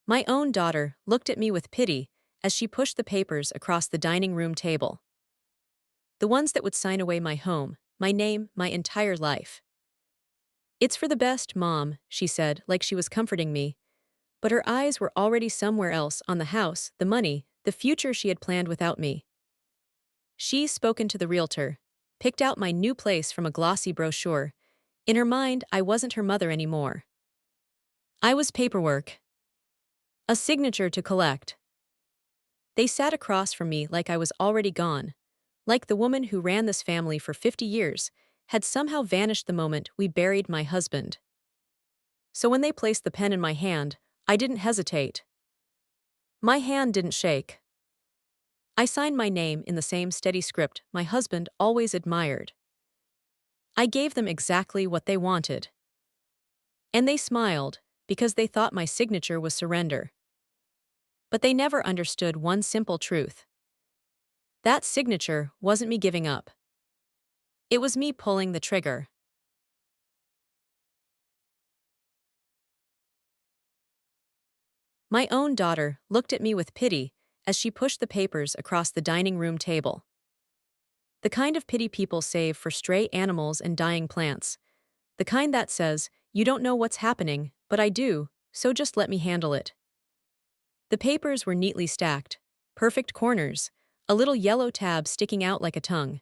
My own daughter looked at me with pity as she pushed the papers across the dining room table. The ones that would sign away my home, my name, my entire life. "It's for the best, Mom," she said, like she was comforting me, but her eyes were already somewhere else, on the house, the money, the future she had planned without me. She's spoken to the realtor, picked out my new place from a glossy brochure. In her mind, I wasn't her mother anymore. I was paperwork. A signature to collect. They sat across from me like I was already gone, like the woman who ran this family for 50 years had somehow vanished the moment we buried my husband. So when they placed the pen in my hand, I didn't hesitate. My hand didn't shake. I signed my name in the same steady script my husband always admired. I gave them exactly what they wanted. And they smiled, because they thought my signature was surrender. But they never understood one simple truth. That signature wasn't me giving up. It was me pulling the trigger. My own daughter looked at me with pity as she pushed the papers across the dining room table. The kind of pity people save for stray animals and dying plants. The kind that says, "You don't know what's happening, but I do, so just let me handle it." The papers were neatly stacked, perfect corners, a little yellow tab sticking out like a tongue.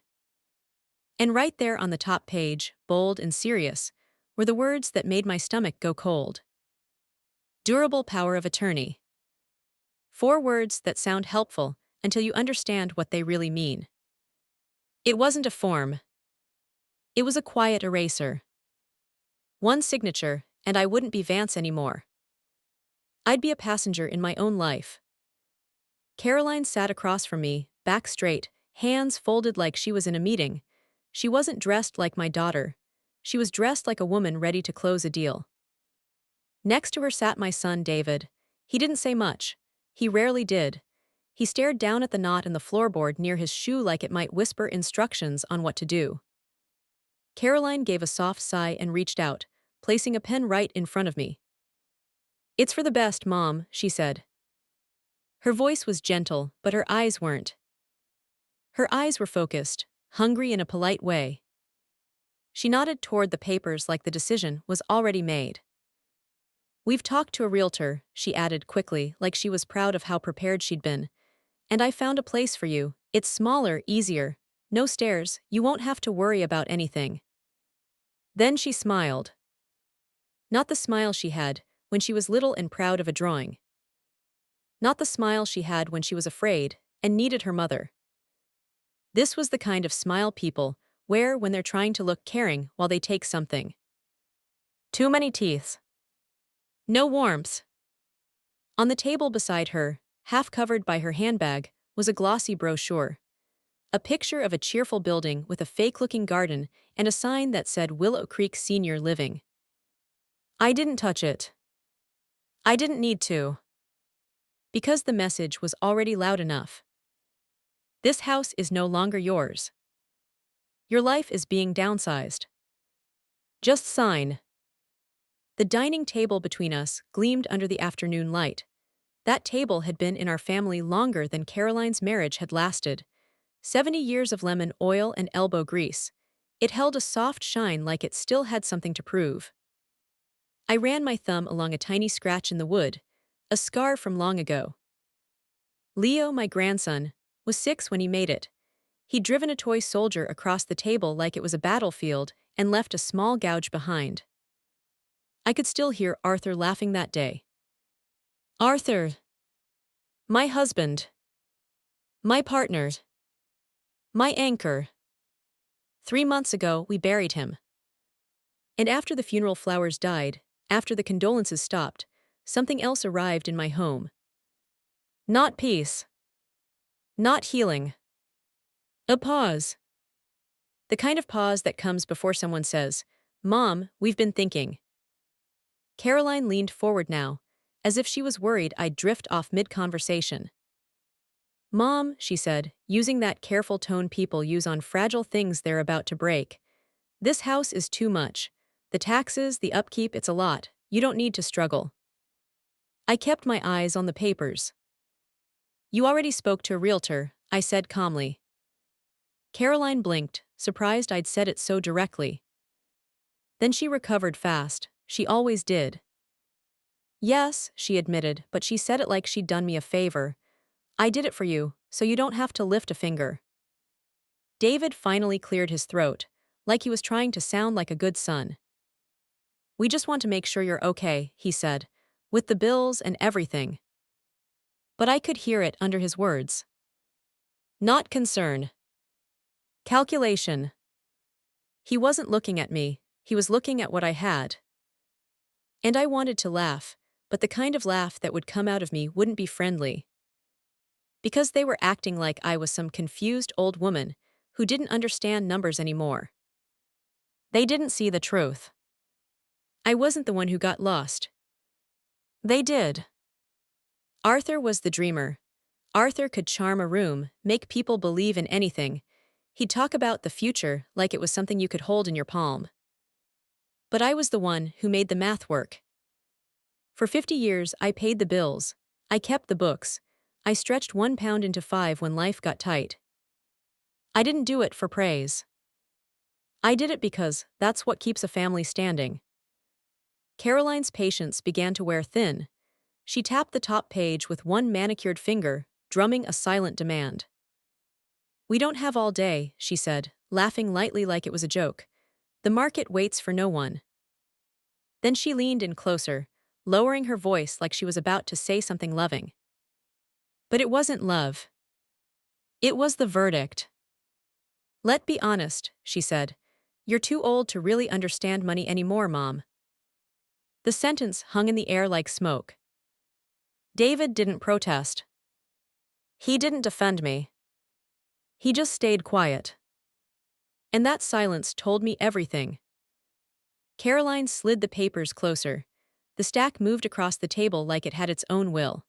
And right there on the top page, bold and serious, were the words that made my stomach go cold. Durable power of attorney. 4 words that sound helpful until you understand what they really mean. It wasn't a form. It was a quiet eraser. One signature, and I wouldn't be Vance anymore. I'd be a passenger in my own life. Caroline sat across from me, back straight, hands folded like she was in a meeting. She wasn't dressed like my daughter. She was dressed like a woman ready to close a deal. Next to her sat my son David. He didn't say much. He rarely did. He stared down at the knot in the floorboard near his shoe like it might whisper instructions on what to do. Caroline gave a soft sigh and reached out, placing a pen right in front of me. "It's for the best, Mom," she said. Her voice was gentle, but her eyes weren't. Her eyes were focused, hungry in a polite way. She nodded toward the papers like the decision was already made. "We've talked to a realtor," she added quickly, like she was proud of how prepared she'd been. "And I found a place for you. It's smaller, easier. No stairs, you won't have to worry about anything." Then she smiled. Not the smile she had when she was little and proud of a drawing. Not the smile she had when she was afraid and needed her mother. This was the kind of smile people wear when they're trying to look caring while they take something. Too many teeth. No warmth. On the table beside her, half covered by her handbag, was a glossy brochure. A picture of a cheerful building with a fake-looking garden and a sign that said Willow Creek Senior Living. I didn't touch it. I didn't need to. Because the message was already loud enough. This house is no longer yours. Your life is being downsized. Just sign. The dining table between us gleamed under the afternoon light. That table had been in our family longer than Caroline's marriage had lasted. 70 years of lemon oil and elbow grease. It held a soft shine like it still had something to prove. I ran my thumb along a tiny scratch in the wood, a scar from long ago. Leo, my grandson, was 6 when he made it. He'd driven a toy soldier across the table like it was a battlefield and left a small gouge behind. I could still hear Arthur laughing that day. Arthur. My husband. My partner. My anchor. 3 months ago, we buried him. And after the funeral flowers died, after the condolences stopped, something else arrived in my home. Not peace. Not healing. A pause. The kind of pause that comes before someone says, "Mom, we've been thinking." Caroline leaned forward now, as if she was worried I'd drift off mid-conversation. "Mom," she said, using that careful tone people use on fragile things they're about to break, "this house is too much. The taxes, the upkeep, it's a lot. You don't need to struggle." I kept my eyes on the papers. You already spoke to a realtor, I said calmly. Caroline blinked, surprised I'd said it so directly. Then she recovered fast. She always did. Yes, she admitted, but she said it like she'd done me a favor. I did it for you, so you don't have to lift a finger. David finally cleared his throat, like he was trying to sound like a good son. We just want to make sure you're okay, he said, with the bills and everything. But I could hear it under his words. Not concern. Calculation. He wasn't looking at me, he was looking at what I had. And I wanted to laugh, but the kind of laugh that would come out of me wouldn't be friendly. Because they were acting like I was some confused old woman who didn't understand numbers anymore. They didn't see the truth. I wasn't the one who got lost. They did. Arthur was the dreamer. Arthur could charm a room, make people believe in anything. He'd talk about the future like it was something you could hold in your palm. But I was the one who made the math work. For 50 years, I paid the bills. I kept the books. I stretched 1 pound into 5 when life got tight. I didn't do it for praise. I did it because that's what keeps a family standing. Caroline's patience began to wear thin. She tapped the top page with one manicured finger, drumming a silent demand. We don't have all day, she said, laughing lightly like it was a joke. The market waits for no one. Then she leaned in closer, lowering her voice like she was about to say something loving. But it wasn't love. It was the verdict. Let's be honest, she said. You're too old to really understand money anymore, Mom. The sentence hung in the air like smoke. David didn't protest. He didn't defend me. He just stayed quiet. And that silence told me everything. Caroline slid the papers closer. The stack moved across the table like it had its own will.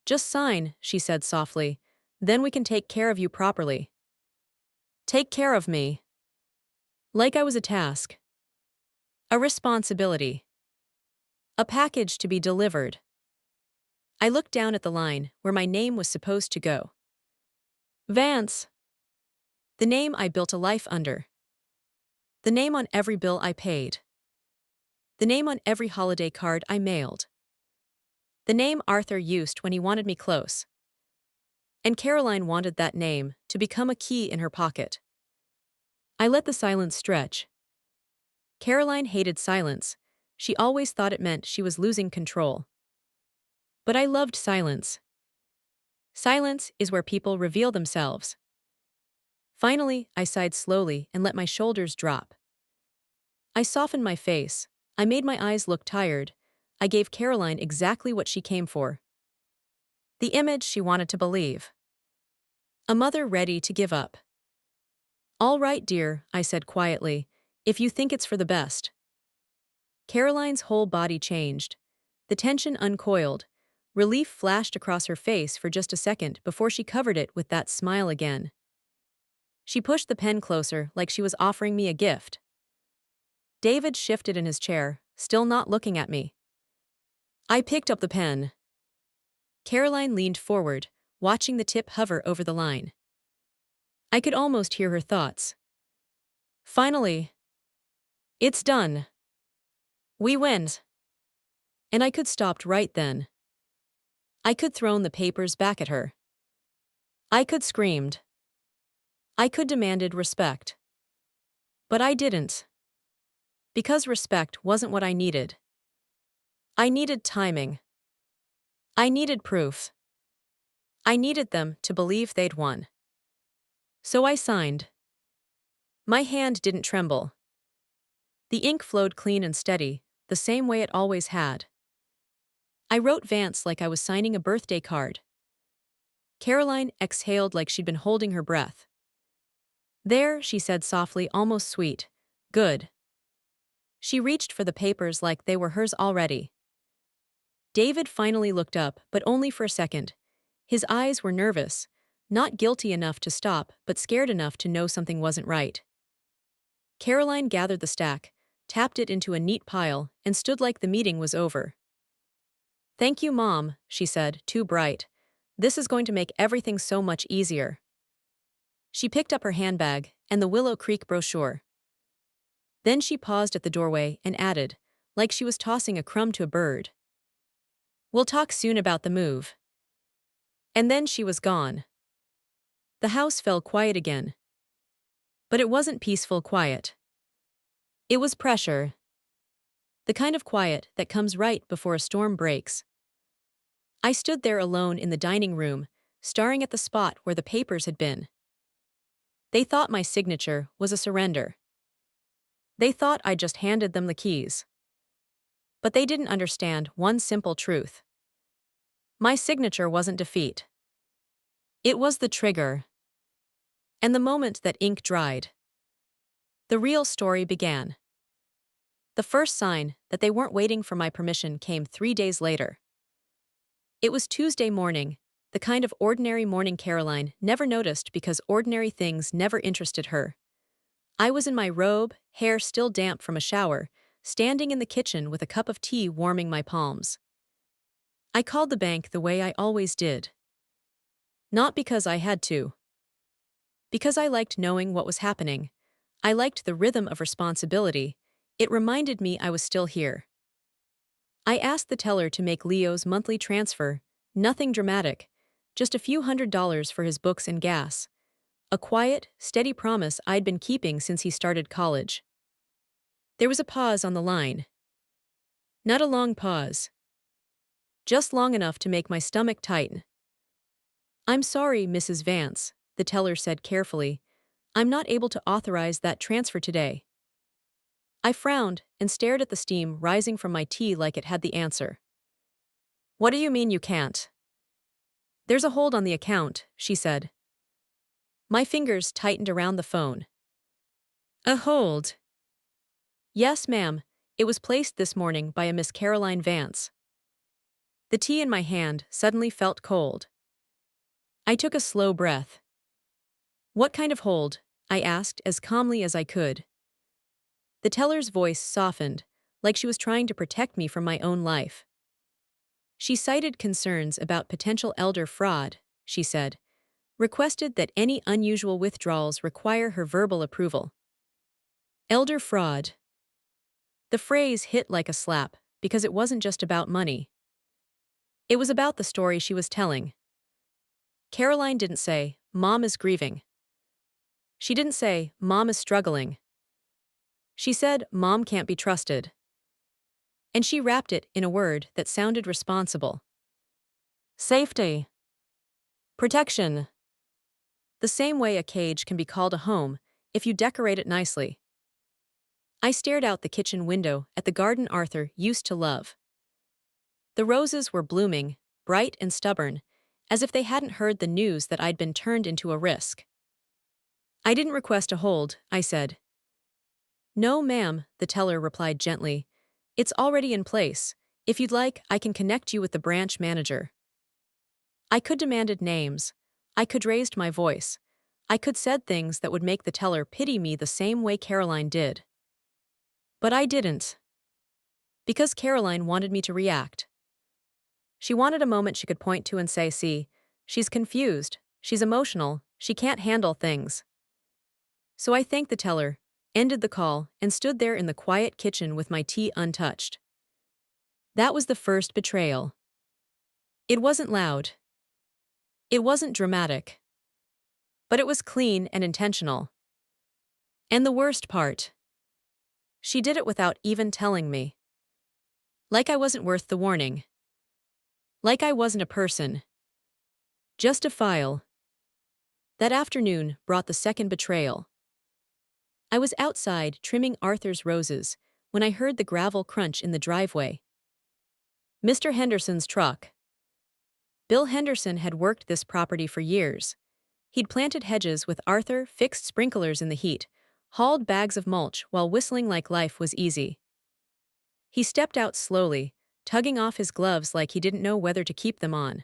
Just sign, she said softly. Then we can take care of you properly. Take care of me. Like I was a task. A responsibility. A package to be delivered. I looked down at the line where my name was supposed to go. Vance. The name I built a life under. The name on every bill I paid. The name on every holiday card I mailed. The name Arthur used when he wanted me close. And Caroline wanted that name to become a key in her pocket. I let the silence stretch. Caroline hated silence. She always thought it meant she was losing control. But I loved silence. Silence is where people reveal themselves. Finally, I sighed slowly and let my shoulders drop. I softened my face. I made my eyes look tired. I gave Caroline exactly what she came for. The image she wanted to believe. A mother ready to give up. All right, dear, I said quietly, if you think it's for the best. Caroline's whole body changed. The tension uncoiled. Relief flashed across her face for just a second before she covered it with that smile again. She pushed the pen closer like she was offering me a gift. David shifted in his chair, still not looking at me. I picked up the pen. Caroline leaned forward, watching the tip hover over the line. I could almost hear her thoughts. Finally. It's done. We win. And I could stopped right then. I could thrown the papers back at her. I could screamed. I could demanded respect. But I didn't. Because respect wasn't what I needed. I needed timing. I needed proof. I needed them to believe they'd won. So I signed. My hand didn't tremble. The ink flowed clean and steady, the same way it always had. I wrote Vance like I was signing a birthday card. Caroline exhaled like she'd been holding her breath. There, she said softly, almost sweet. Good. She reached for the papers like they were hers already. David finally looked up, but only for a second. His eyes were nervous, not guilty enough to stop, but scared enough to know something wasn't right. Caroline gathered the stack, tapped it into a neat pile, and stood like the meeting was over. Thank you, Mom, she said, too bright. This is going to make everything so much easier. She picked up her handbag and the Willow Creek brochure. Then she paused at the doorway and added, like she was tossing a crumb to a bird. We'll talk soon about the move. And then she was gone. The house fell quiet again. But it wasn't peaceful quiet. It was pressure. The kind of quiet that comes right before a storm breaks. I stood there alone in the dining room, staring at the spot where the papers had been. They thought my signature was a surrender. They thought I'd just handed them the keys. But they didn't understand one simple truth. My signature wasn't defeat. It was the trigger. And the moment that ink dried, the real story began. The first sign that they weren't waiting for my permission came 3 days later. It was Tuesday morning, the kind of ordinary morning Caroline never noticed because ordinary things never interested her. I was in my robe, hair still damp from a shower, standing in the kitchen with a cup of tea warming my palms. I called the bank the way I always did. Not because I had to. Because I liked knowing what was happening. I liked the rhythm of responsibility. It reminded me I was still here. I asked the teller to make Leo's monthly transfer, nothing dramatic, just a few $100s for his books and gas. A quiet, steady promise I'd been keeping since he started college. There was a pause on the line. Not a long pause. Just long enough to make my stomach tighten. I'm sorry, Mrs. Vance, the teller said carefully. I'm not able to authorize that transfer today. I frowned and stared at the steam rising from my tea like it had the answer. What do you mean you can't? There's a hold on the account, she said. My fingers tightened around the phone. A hold? Yes, ma'am. It was placed this morning by a Miss Caroline Vance. The tea in my hand suddenly felt cold. I took a slow breath. What kind of hold? I asked as calmly as I could. The teller's voice softened, like she was trying to protect me from my own life. She cited concerns about potential elder fraud, she said, requested that any unusual withdrawals require her verbal approval. Elder fraud. The phrase hit like a slap because it wasn't just about money. It was about the story she was telling. Caroline didn't say, Mom is grieving. She didn't say, Mom is struggling. She said, Mom can't be trusted. And she wrapped it in a word that sounded responsible. Safety. Protection. The same way a cage can be called a home if you decorate it nicely. I stared out the kitchen window at the garden Arthur used to love. The roses were blooming, bright and stubborn, as if they hadn't heard the news that I'd been turned into a risk. I didn't request a hold, I said. No, ma'am, the teller replied gently. It's already in place. If you'd like, I can connect you with the branch manager. I could demanded names. I could raised my voice. I could said things that would make the teller pity me the same way Caroline did. But I didn't. Because Caroline wanted me to react. She wanted a moment she could point to and say, see, she's confused, she's emotional, she can't handle things. So I thanked the teller, ended the call, and stood there in the quiet kitchen with my tea untouched. That was the first betrayal. It wasn't loud. It wasn't dramatic. But it was clean and intentional. And the worst part. She did it without even telling me. Like I wasn't worth the warning. Like I wasn't a person. Just a file. That afternoon brought the second betrayal. I was outside trimming Arthur's roses when I heard the gravel crunch in the driveway. Mr. Henderson's truck. Bill Henderson had worked this property for years. He'd planted hedges with Arthur, fixed sprinklers in the heat, hauled bags of mulch while whistling like life was easy. He stepped out slowly, tugging off his gloves like he didn't know whether to keep them on.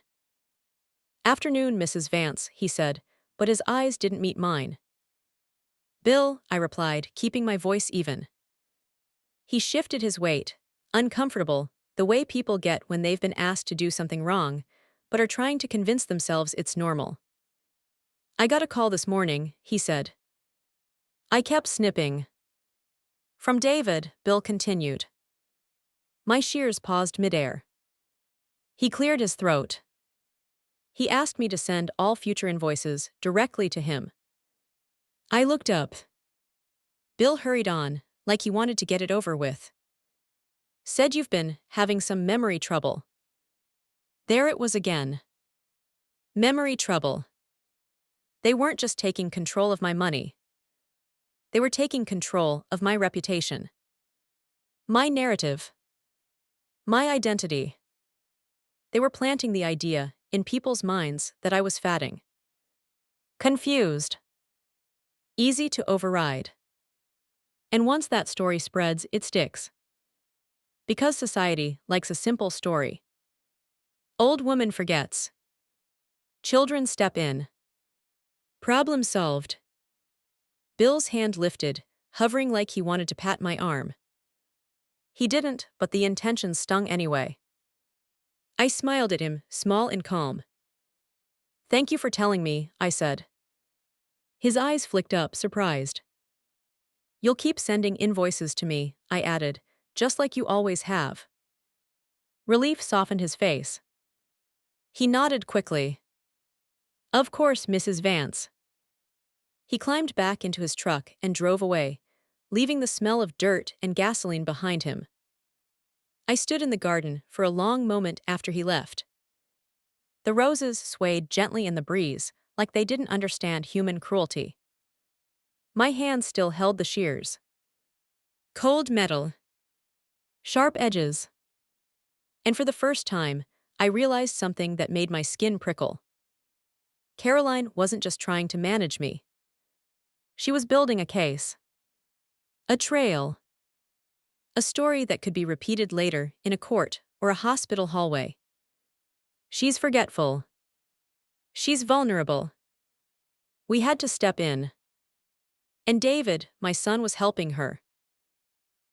Afternoon, Mrs. Vance, he said, but his eyes didn't meet mine. Bill, I replied, keeping my voice even. He shifted his weight, uncomfortable, the way people get when they've been asked to do something wrong, but are trying to convince themselves it's normal. I got a call this morning, he said. I kept snipping. From David, Bill continued. My shears paused midair. He cleared his throat. He asked me to send all future invoices directly to him. I looked up. Bill hurried on, like he wanted to get it over with. Said you've been having some memory trouble. There it was again. Memory trouble. They weren't just taking control of my money. They were taking control of my reputation. My narrative. My identity. They were planting the idea in people's minds that I was fatting. Confused. Easy to override. And once that story spreads, it sticks. Because society likes a simple story. Old woman forgets. Children step in. Problem solved. Bill's hand lifted, hovering like he wanted to pat my arm. He didn't, but the intention stung anyway. I smiled at him, small and calm. Thank you for telling me, I said. His eyes flicked up, surprised. You'll keep sending invoices to me, I added, just like you always have. Relief softened his face. He nodded quickly. Of course, Mrs. Vance. He climbed back into his truck and drove away, leaving the smell of dirt and gasoline behind him. I stood in the garden for a long moment after he left. The roses swayed gently in the breeze, like they didn't understand human cruelty. My hand still held the shears. Cold metal. Sharp edges. And for the first time, I realized something that made my skin prickle. Caroline wasn't just trying to manage me. She was building a case. A trail. A story that could be repeated later in a court or a hospital hallway. She's forgetful. She's vulnerable. We had to step in. And David, my son, was helping her.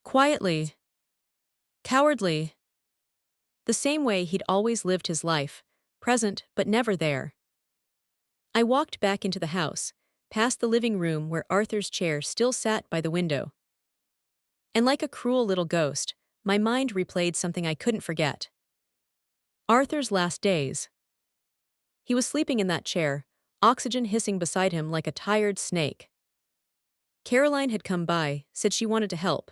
Quietly. Cowardly. The same way he'd always lived his life, present but never there. I walked back into the house, past the living room where Arthur's chair still sat by the window. And like a cruel little ghost, my mind replayed something I couldn't forget. Arthur's last days. He was sleeping in that chair, oxygen hissing beside him like a tired snake. Caroline had come by, said she wanted to help.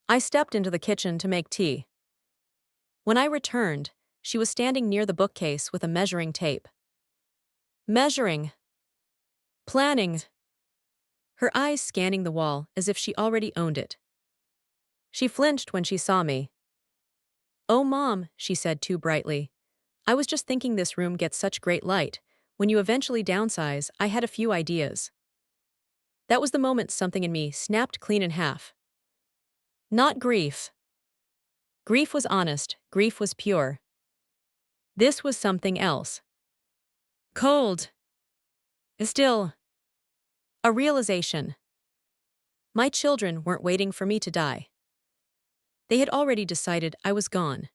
I stepped into the kitchen to make tea. When I returned, she was standing near the bookcase with a measuring tape. Measuring. Planning. Her eyes scanning the wall as if she already owned it. She flinched when she saw me. Oh, Mom, she said too brightly. I was just thinking this room gets such great light. When you eventually downsize, I had a few ideas. That was the moment something in me snapped clean in half. Not grief. Grief was honest, grief was pure. This was something else. Cold. Still. A realization. My children weren't waiting for me to die. They had already decided I was gone.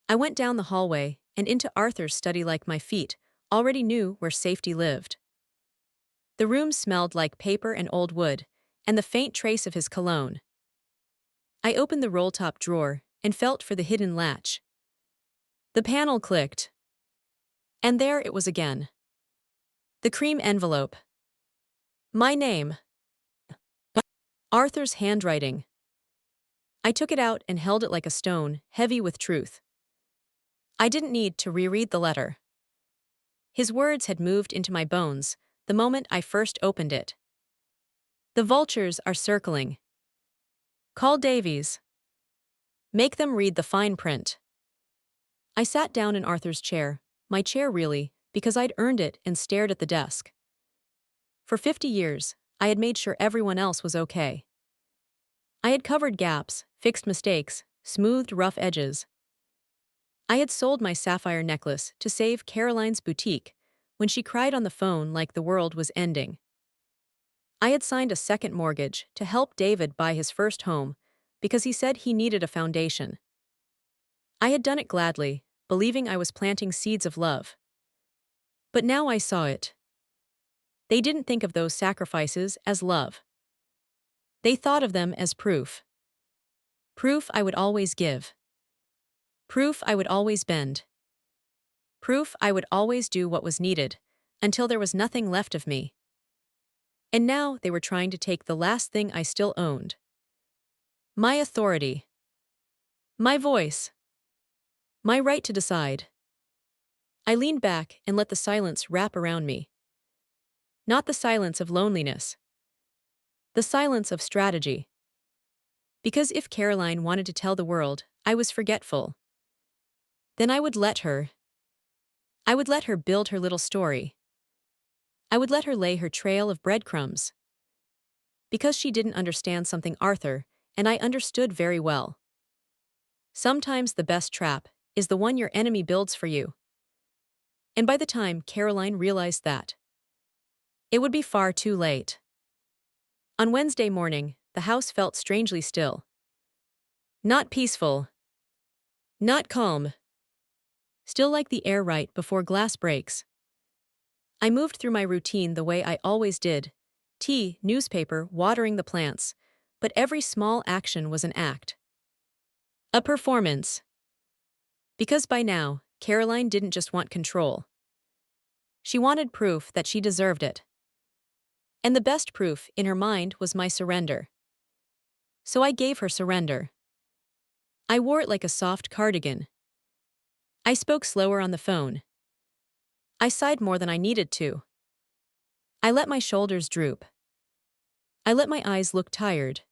I went down the hallway and into Arthur's study like my feet already knew where safety lived. The room smelled like paper and old wood, and the faint trace of his cologne. I opened the roll-top drawer and felt for the hidden latch. The panel clicked. And there it was again. The cream envelope. My name. Arthur's handwriting. I took it out and held it like a stone, heavy with truth. I didn't need to reread the letter. His words had moved into my bones the moment I first opened it. The vultures are circling. Call Davies. Make them read the fine print. I sat down in Arthur's chair, my chair really, because I'd earned it, and stared at the desk. For 50 years, I had made sure everyone else was okay. I had covered gaps, fixed mistakes, smoothed rough edges. I had sold my sapphire necklace to save Caroline's boutique when she cried on the phone like the world was ending. I had signed a second mortgage to help David buy his first home because he said he needed a foundation. I had done it gladly, believing I was planting seeds of love. But now I saw it. They didn't think of those sacrifices as love. They thought of them as proof. Proof I would always give. Proof I would always bend. Proof I would always do what was needed, until there was nothing left of me. And now they were trying to take the last thing I still owned. My authority. My voice. My right to decide. I leaned back and let the silence wrap around me. Not the silence of loneliness. The silence of strategy. Because if Caroline wanted to tell the world I was forgetful, then I would let her. I would let her build her little story. I would let her lay her trail of breadcrumbs. Because she didn't understand something, Arthur, and I understood very well. Sometimes the best trap is the one your enemy builds for you. And by the time Caroline realized that, it would be far too late. On Wednesday morning, the house felt strangely still. Not peaceful. Not calm. Still like the air right before glass breaks. I moved through my routine the way I always did. Tea, newspaper, watering the plants. But every small action was an act. A performance. Because by now, Caroline didn't just want control. She wanted proof that she deserved it. And the best proof in her mind was my surrender. So I gave her surrender. I wore it like a soft cardigan. I spoke slower on the phone. I sighed more than I needed to. I let my shoulders droop. I let my eyes look tired.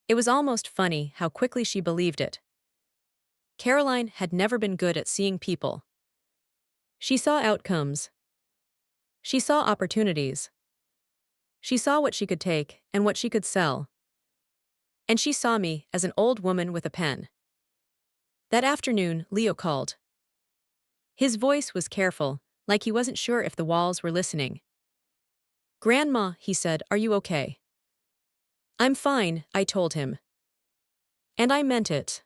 It was almost funny how quickly she believed it. Caroline had never been good at seeing people. She saw outcomes. She saw opportunities. She saw what she could take and what she could sell. And she saw me as an old woman with a pen. That afternoon, Leo called. His voice was careful, like he wasn't sure if the walls were listening. "Grandma," he said, "are you okay?" "I'm fine," I told him. And I meant it.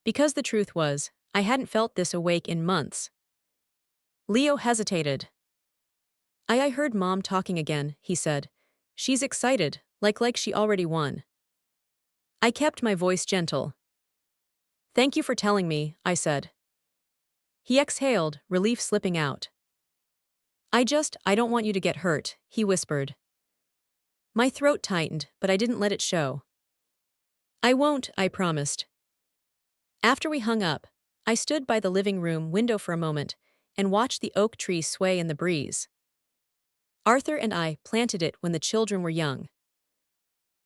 Because the truth was, I hadn't felt this awake in months. Leo hesitated. I heard Mom talking again," he said. "She's excited, like she already won." I kept my voice gentle. "Thank you for telling me," I said. He exhaled, relief slipping out. I don't want you to get hurt," he whispered. My throat tightened, but I didn't let it show. "I won't," I promised. After we hung up, I stood by the living room window for a moment and watched the oak tree sway in the breeze. Arthur and I planted it when the children were young.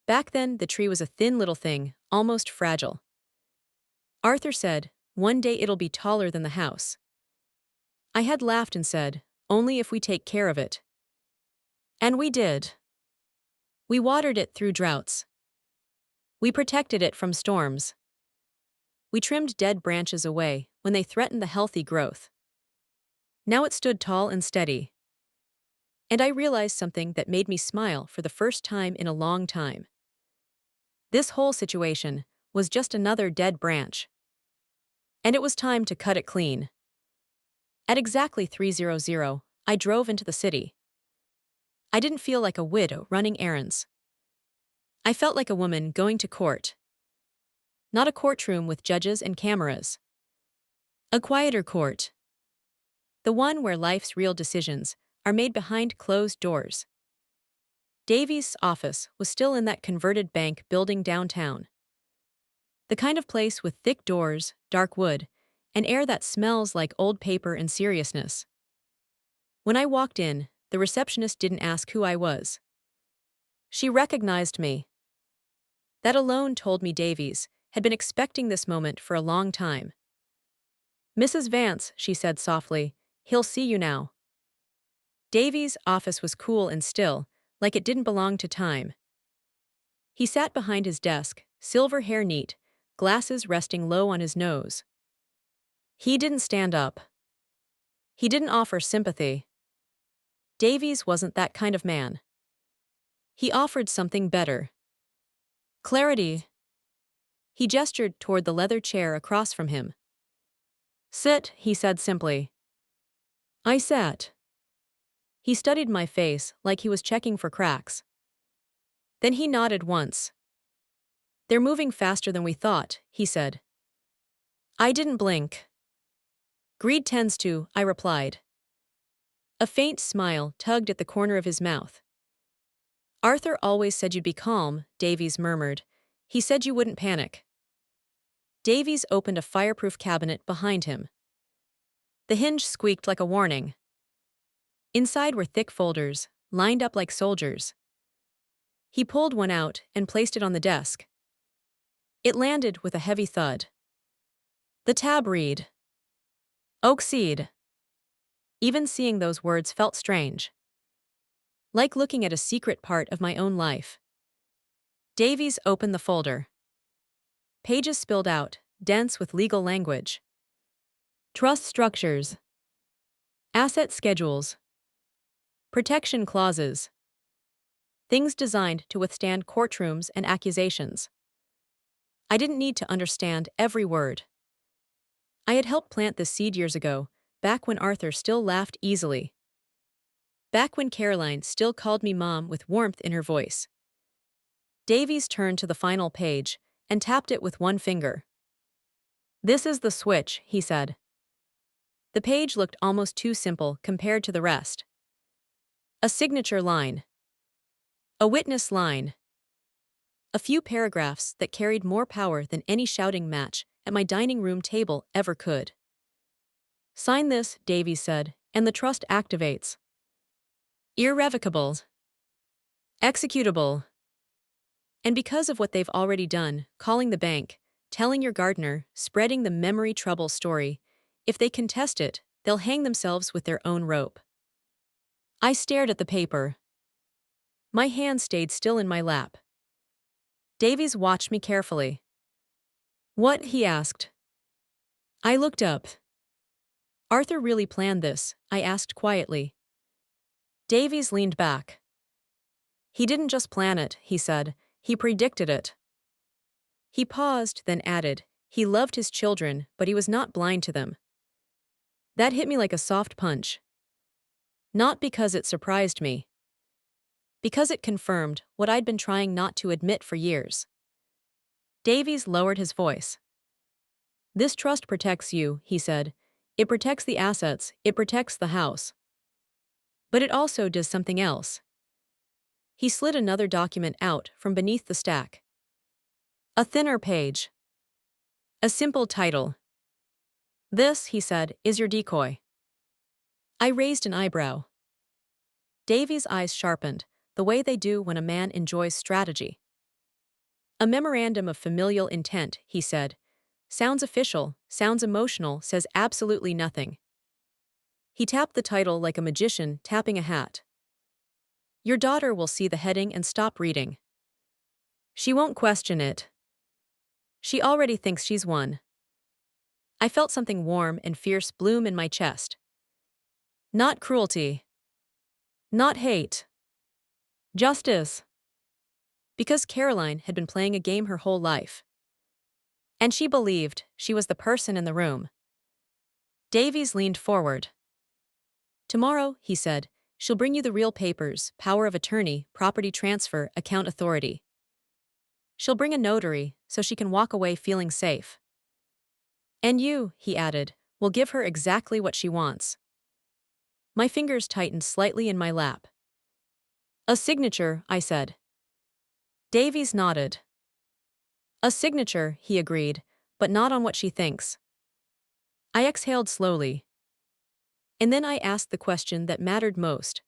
Back then, the tree was a thin little thing, almost fragile. Arthur said, "One day it'll be taller than the house." I had laughed and said, "Only if we take care of it." And we did. We watered it through droughts. We protected it from storms. We trimmed dead branches away when they threatened the healthy growth. Now it stood tall and steady. And I realized something that made me smile for the first time in a long time. This whole situation was just another dead branch. And it was time to cut it clean. At exactly 3:00, I drove into the city. I didn't feel like a widow running errands. I felt like a woman going to court. Not a courtroom with judges and cameras. A quieter court. The one where life's real decisions are made behind closed doors. Davy's office was still in that converted bank building downtown. The kind of place with thick doors, dark wood, and air that smells like old paper and seriousness. When I walked in, the receptionist didn't ask who I was. She recognized me. That alone told me Davies had been expecting this moment for a long time. "Mrs. Vance," she said softly, "he'll see you now." Davies' office was cool and still, like it didn't belong to time. He sat behind his desk, silver hair neat, glasses resting low on his nose. He didn't stand up. He didn't offer sympathy. Davies wasn't that kind of man. He offered something better. Clarity. He gestured toward the leather chair across from him. Sit, he said simply. I sat. He studied my face like he was checking for cracks. Then he nodded once. They're moving faster than we thought, he said. I didn't blink. Greed tends to, I replied. A faint smile tugged at the corner of his mouth. Arthur always said you'd be calm, Davies murmured. He said you wouldn't panic. Davies opened a fireproof cabinet behind him. The hinge squeaked like a warning. Inside were thick folders, lined up like soldiers. He pulled one out and placed it on the desk. It landed with a heavy thud. The tab read, Oak Seed. Even seeing those words felt strange. Like looking at a secret part of my own life. Davies opened the folder. Pages spilled out, dense with legal language. Trust structures. Asset schedules. Protection clauses. Things designed to withstand courtrooms and accusations. I didn't need to understand every word. I had helped plant this seed years ago, back when Arthur still laughed easily. Back when Caroline still called me Mom with warmth in her voice. Davies turned to the final page and tapped it with one finger. This is the switch, he said. The page looked almost too simple compared to the rest. A signature line. A witness line. A few paragraphs that carried more power than any shouting match at my dining room table ever could. Sign this, Davies said, and the trust activates. Irrevocable. Executable. And because of what they've already done, calling the bank, telling your gardener, spreading the memory trouble story, if they contest it, they'll hang themselves with their own rope. I stared at the paper. My hand stayed still in my lap. Davies watched me carefully. What? He asked. I looked up. Arthur really planned this, I asked quietly. Davies leaned back. He didn't just plan it, he said, he predicted it. He paused, then added, he loved his children, but he was not blind to them. That hit me like a soft punch. Not because it surprised me. Because it confirmed what I'd been trying not to admit for years. Davies lowered his voice. This trust protects you, he said. It protects the assets, it protects the house. But it also does something else. He slid another document out from beneath the stack. A thinner page. A simple title. This, he said, is your decoy. I raised an eyebrow. Davies' eyes sharpened, the way they do when a man enjoys strategy. A memorandum of familial intent, he said. Sounds official, sounds emotional, says absolutely nothing. He tapped the title like a magician tapping a hat. Your daughter will see the heading and stop reading. She won't question it. She already thinks she's won. I felt something warm and fierce bloom in my chest. Not cruelty. Not hate. Justice. Because Caroline had been playing a game her whole life. And she believed she was the person in the room. Davies leaned forward. Tomorrow, he said, she'll bring you the real papers, power of attorney, property transfer, account authority. She'll bring a notary so she can walk away feeling safe. And you, he added, will give her exactly what she wants. My fingers tightened slightly in my lap. A signature, I said. Davies nodded. A signature, he agreed, but not on what she thinks. I exhaled slowly. And then I asked the question that mattered most.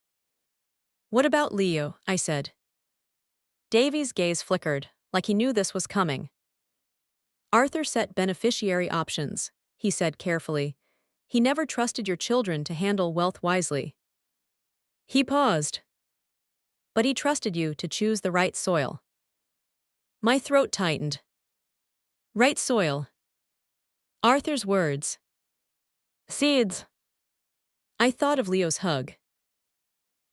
What about Leo? I said. Davies' gaze flickered, like he knew this was coming. Arthur set beneficiary options, he said carefully. He never trusted your children to handle wealth wisely. He paused. But he trusted you to choose the right soil. My throat tightened. Right soil. Arthur's words. Seeds. I thought of Leo's hug.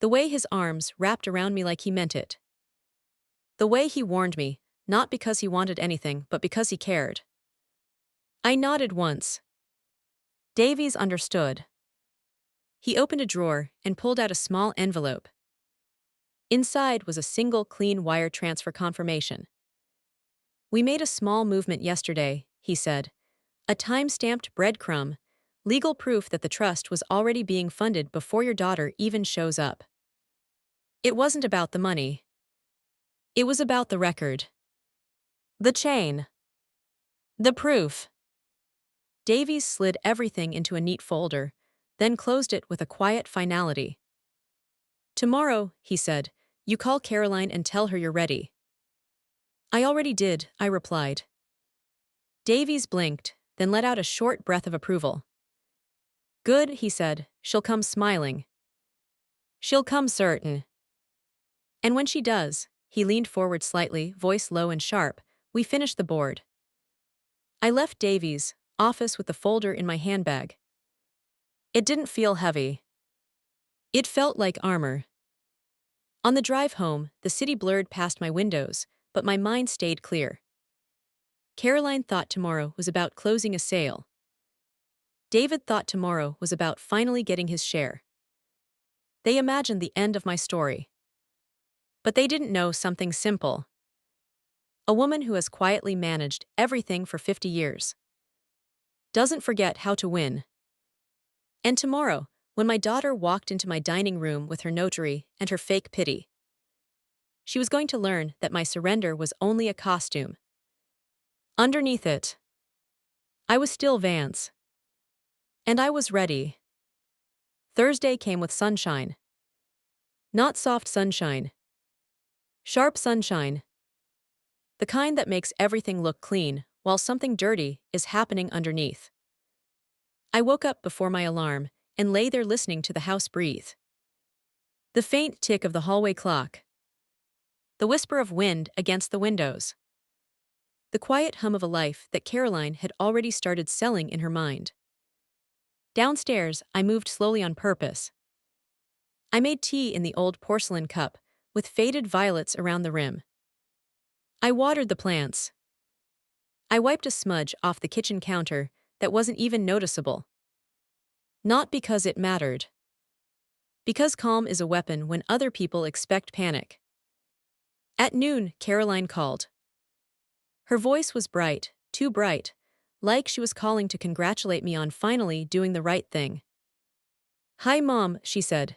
The way his arms wrapped around me like he meant it. The way he warned me not because he wanted anything, but because he cared. I nodded once. Davies understood. He opened a drawer and pulled out a small envelope. Inside was a single clean wire transfer confirmation. We made a small movement yesterday, he said. A time-stamped breadcrumb, legal proof that the trust was already being funded before your daughter even shows up. It wasn't about the money. It was about the record. The chain. The proof. Davies slid everything into a neat folder, then closed it with a quiet finality. Tomorrow, he said, you call Caroline and tell her you're ready. I already did, I replied. Davies blinked, then let out a short breath of approval. Good, he said, she'll come smiling. She'll come certain. And when she does, he leaned forward slightly, voice low and sharp, we finished the board. I left Davies' office with the folder in my handbag. It didn't feel heavy. It felt like armor. On the drive home, the city blurred past my windows, but my mind stayed clear. Caroline thought tomorrow was about closing a sale. David thought tomorrow was about finally getting his share. They imagined the end of my story. But they didn't know something simple. A woman who has quietly managed everything for 50 years doesn't forget how to win. And tomorrow, when my daughter walked into my dining room with her notary and her fake pity, she was going to learn that my surrender was only a costume. Underneath it, I was still Vance. And I was ready. Thursday came with sunshine. Not soft sunshine. Sharp sunshine. The kind that makes everything look clean, while something dirty is happening underneath. I woke up before my alarm and lay there listening to the house breathe. The faint tick of the hallway clock. The whisper of wind against the windows. The quiet hum of a life that Caroline had already started selling in her mind. Downstairs, I moved slowly on purpose. I made tea in the old porcelain cup, with faded violets around the rim. I watered the plants. I wiped a smudge off the kitchen counter that wasn't even noticeable. Not because it mattered. Because calm is a weapon when other people expect panic. At noon, Caroline called. Her voice was bright, too bright, like she was calling to congratulate me on finally doing the right thing. Hi, Mom, she said.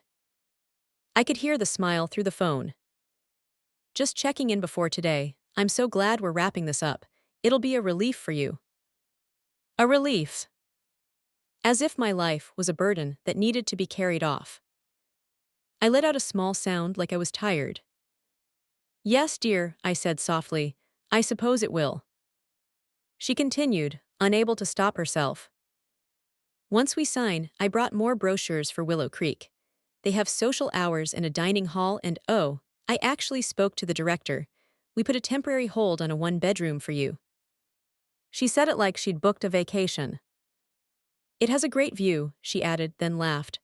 I could hear the smile through the phone. Just checking in before today, I'm so glad we're wrapping this up. It'll be a relief for you. A relief. As if my life was a burden that needed to be carried off. I let out a small sound like I was tired. Yes, dear, I said softly, I suppose it will. She continued, unable to stop herself. Once we sign, I brought more brochures for Willow Creek. They have social hours and a dining hall and oh, I actually spoke to the director. We put a temporary hold on a one-bedroom for you. She said it like she'd booked a vacation. It has a great view, she added, then laughed.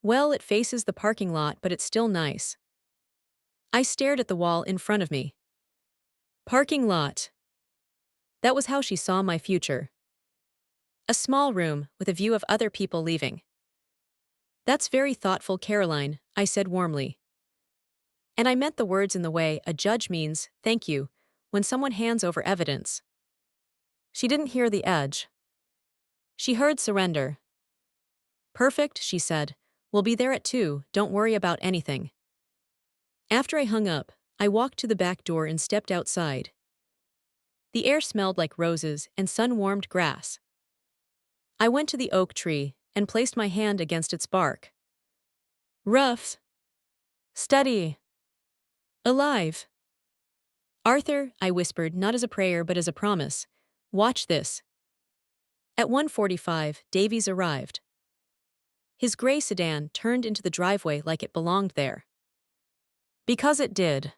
Well, it faces the parking lot, but it's still nice. I stared at the wall in front of me. Parking lot. That was how she saw my future. A small room with a view of other people leaving. That's very thoughtful, Caroline, I said warmly. And I meant the words in the way a judge means, thank you, when someone hands over evidence. She didn't hear the edge. She heard surrender. Perfect, she said. We'll be there at 2, don't worry about anything. After I hung up, I walked to the back door and stepped outside. The air smelled like roses and sun-warmed grass. I went to the oak tree and placed my hand against its bark. Rough. Steady. Alive. Arthur, I whispered, not as a prayer but as a promise. Watch this. At 1:45, Davies arrived. His gray sedan turned into the driveway like it belonged there. Because it did.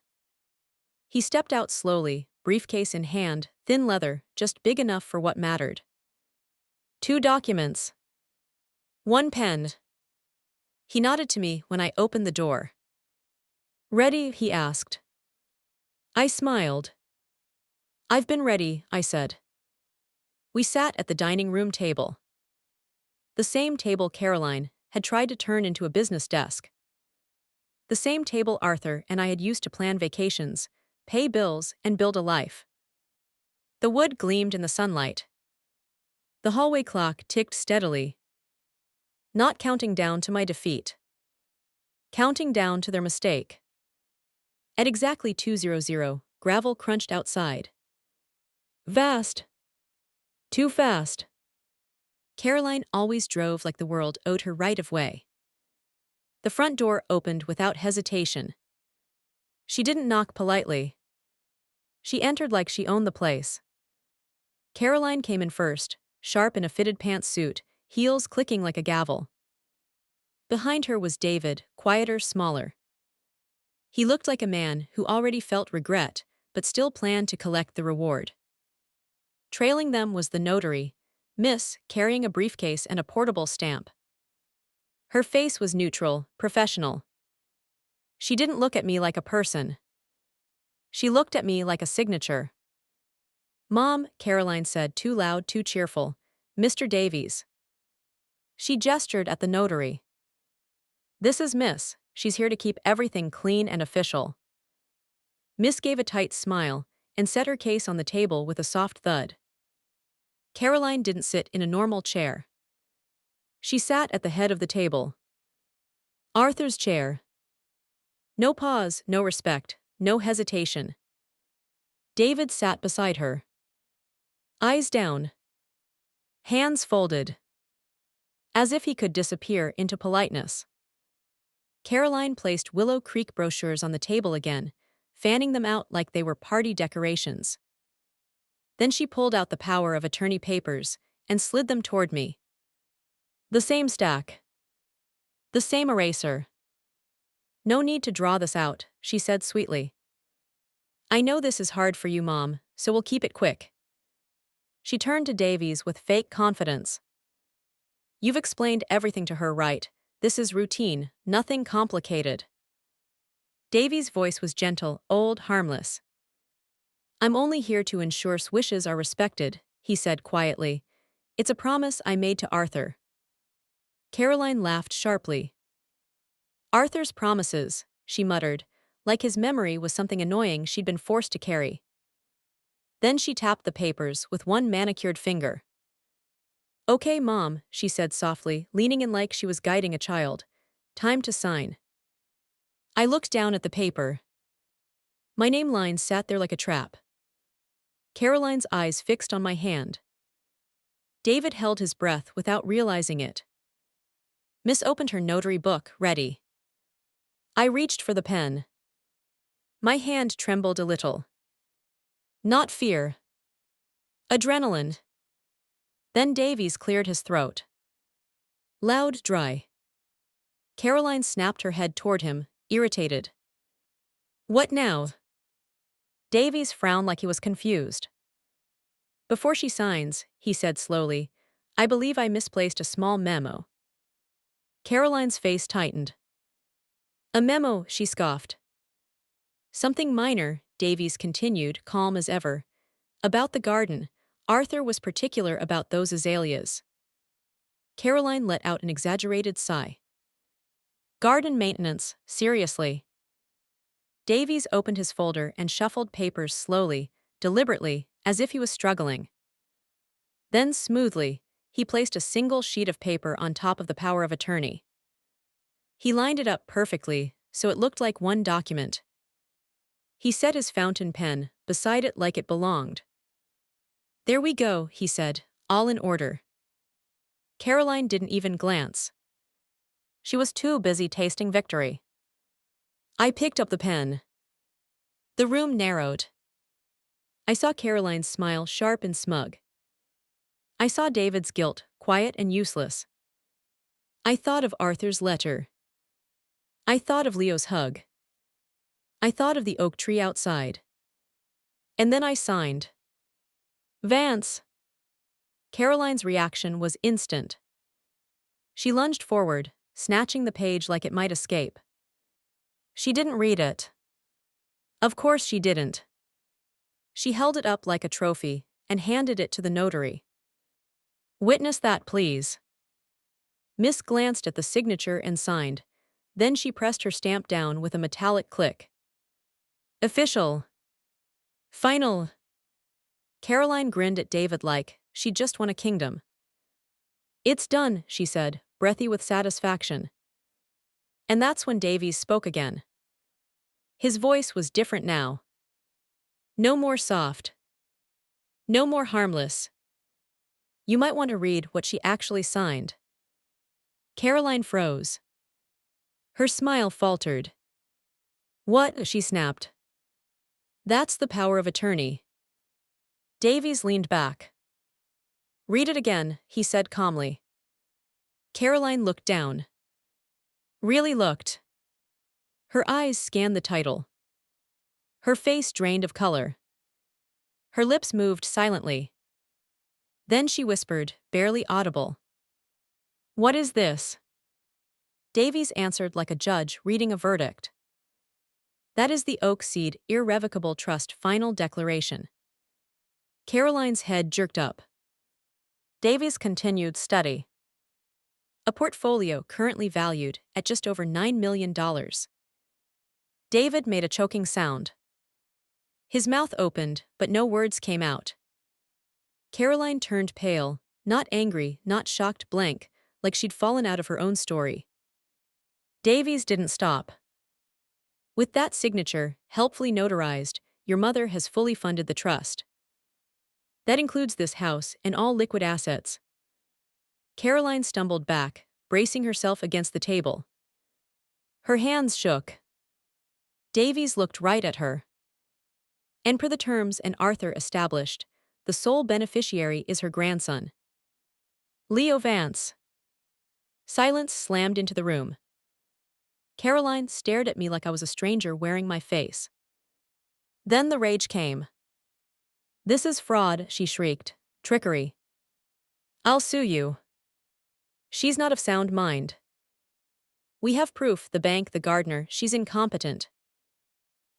He stepped out slowly, briefcase in hand, thin leather, just big enough for what mattered. 2 documents. 1 pen. He nodded to me when I opened the door. Ready? He asked. I smiled. I've been ready, I said. We sat at the dining room table. The same table Caroline had tried to turn into a business desk. The same table Arthur and I had used to plan vacations, pay bills, and build a life. The wood gleamed in the sunlight. The hallway clock ticked steadily, not counting down to my defeat, counting down to their mistake. At exactly 2:00, gravel crunched outside. Vast. Too fast. Caroline always drove like the world owed her right of way. The front door opened without hesitation. She didn't knock politely. She entered like she owned the place. Caroline came in first, sharp in a fitted pantsuit, heels clicking like a gavel. Behind her was David, quieter, smaller. He looked like a man who already felt regret, but still planned to collect the reward. Trailing them was the notary, Miss, carrying a briefcase and a portable stamp. Her face was neutral, professional. She didn't look at me like a person. She looked at me like a signature. Mom, Caroline said, too loud, too cheerful. Mr. Davies. She gestured at the notary. This is Miss. She's here to keep everything clean and official. Miss gave a tight smile and set her case on the table with a soft thud. Caroline didn't sit in a normal chair. She sat at the head of the table. Arthur's chair. No pause, no respect, no hesitation. David sat beside her. Eyes down. Hands folded. As if he could disappear into politeness. Caroline placed Willow Creek brochures on the table again, fanning them out like they were party decorations. Then she pulled out the power of attorney papers and slid them toward me. The same stack. The same eraser. No need to draw this out, she said sweetly. I know this is hard for you, Mom, so we'll keep it quick. She turned to Davies with fake confidence. You've explained everything to her, right? This is routine, nothing complicated. Davies' voice was gentle, old, harmless. I'm only here to ensure wishes are respected, he said quietly. It's a promise I made to Arthur. Caroline laughed sharply. Arthur's promises, she muttered, like his memory was something annoying she'd been forced to carry. Then she tapped the papers with one manicured finger. Okay, Mom, she said softly, leaning in like she was guiding a child. Time to sign. I looked down at the paper. My name line sat there like a trap. Caroline's eyes fixed on my hand. David held his breath without realizing it. Miss opened her notary book, ready. I reached for the pen. My hand trembled a little. Not fear. Adrenaline. Then Davies cleared his throat. Loud, dry. Caroline snapped her head toward him, irritated. What now? Davies frowned like he was confused. Before she signs, he said slowly, I believe I misplaced a small memo. Caroline's face tightened. A memo, she scoffed. Something minor, Davies continued, calm as ever. About the garden, Arthur was particular about those azaleas. Caroline let out an exaggerated sigh. Garden maintenance, seriously. Davies opened his folder and shuffled papers slowly, deliberately, as if he was struggling. Then, smoothly, he placed a single sheet of paper on top of the power of attorney. He lined it up perfectly, so it looked like one document. He set his fountain pen beside it like it belonged. There we go, he said, all in order. Caroline didn't even glance. She was too busy tasting victory. I picked up the pen. The room narrowed. I saw Caroline's smile sharp and smug. I saw David's guilt, quiet and useless. I thought of Arthur's letter. I thought of Leo's hug. I thought of the oak tree outside. And then I signed. Vance! Caroline's reaction was instant. She lunged forward, snatching the page like it might escape. She didn't read it. Of course she didn't. She held it up like a trophy and handed it to the notary. "Witness that, please." Miss glanced at the signature and signed. Then she pressed her stamp down with a metallic click. "Official. Final." Caroline grinned at David like she'd just won a kingdom. "It's done," she said, breathy with satisfaction. And that's when Davies spoke again. His voice was different now. No more soft. No more harmless. "You might want to read what she actually signed." Caroline froze. Her smile faltered. "What?" she snapped. "That's the power of attorney." Davies leaned back. "Read it again," he said calmly. Caroline looked down. Really looked. Her eyes scanned the title. Her face drained of color. Her lips moved silently. Then she whispered, barely audible. "What is this?" Davies answered like a judge reading a verdict. "That is the Oak Seed Irrevocable Trust Final Declaration." Caroline's head jerked up. Davies continued study. "A portfolio currently valued at just over $9 million. David made a choking sound. His mouth opened, but no words came out. Caroline turned pale, not angry, not shocked, blank, like she'd fallen out of her own story. Davies didn't stop. "With that signature, helpfully notarized, your mother has fully funded the trust. That includes this house and all liquid assets." Caroline stumbled back, bracing herself against the table. Her hands shook. Davies looked right at her. "And per the terms and Arthur established, the sole beneficiary is her grandson, Leo Vance." Silence slammed into the room. Caroline stared at me like I was a stranger wearing my face. Then the rage came. "This is fraud," she shrieked. "Trickery. I'll sue you. She's not of sound mind. We have proof, the bank, the gardener, she's incompetent."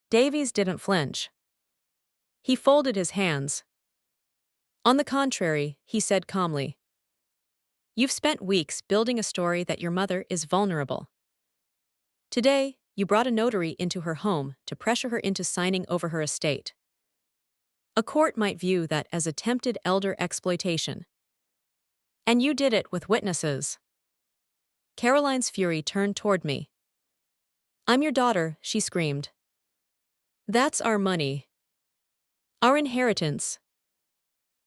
Davies didn't flinch. He folded his hands. "On the contrary," he said calmly. "You've spent weeks building a story that your mother is vulnerable. Today, you brought a notary into her home to pressure her into signing over her estate. A court might view that as attempted elder exploitation. And you did it with witnesses." Caroline's fury turned toward me. "I'm your daughter," she screamed. "That's our money. Our inheritance."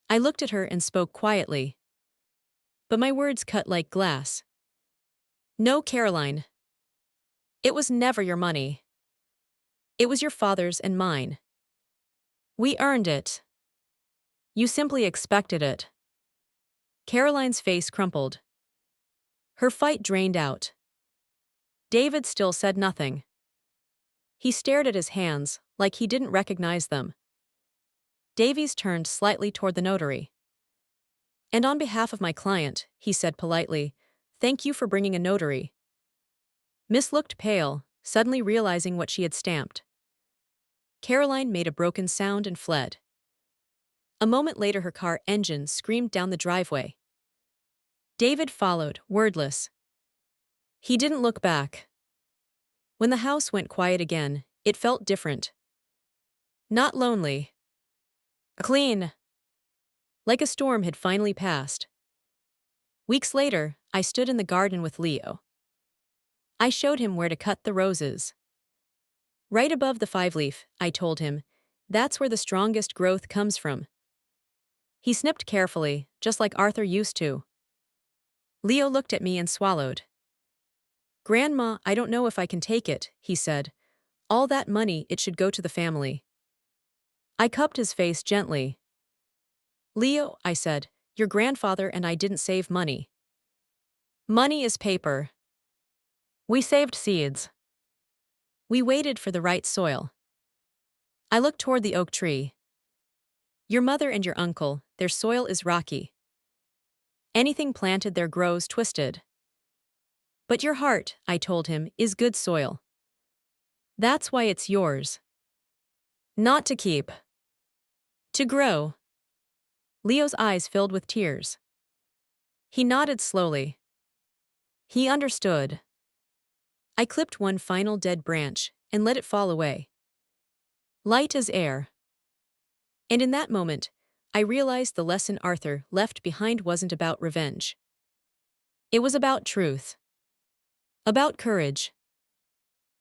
I looked at her and spoke quietly. But my words cut like glass. "No, Caroline. It was never your money. It was your father's and mine. We earned it. You simply expected it." Caroline's face crumpled. Her fight drained out. David still said nothing. He stared at his hands, like he didn't recognize them. Davies turned slightly toward the notary. "And on behalf of my client," he said politely, "thank you for bringing a notary." Miss looked pale, suddenly realizing what she had stamped. Caroline made a broken sound and fled. A moment later her car engine screamed down the driveway. David followed, wordless. He didn't look back. When the house went quiet again, it felt different. Not lonely. Clean. Like a storm had finally passed. Weeks later, I stood in the garden with Leo. I showed him where to cut the roses. "Right above the 5-leaf," I told him. "That's where the strongest growth comes from." He snipped carefully, just like Arthur used to. Leo looked at me and swallowed. "Grandma, I don't know if I can take it," he said. "All that money, it should go to the family." I cupped his face gently. "Leo," I said, "your grandfather and I didn't save money. Money is paper. We saved seeds. We waited for the right soil." I looked toward the oak tree. "Your mother and your uncle, their soil is rocky. Anything planted there grows twisted. But your heart," I told him, "is good soil. That's why it's yours. Not to keep." To grow. Leo's eyes filled with tears. He nodded slowly. He understood. I clipped one final dead branch and let it fall away, light as air. And in that moment, I realized the lesson Arthur left behind wasn't about revenge. It was about truth. About courage.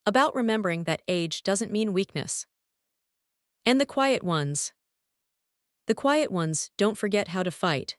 About remembering that age doesn't mean weakness. And the quiet ones. The quiet ones don't forget how to fight.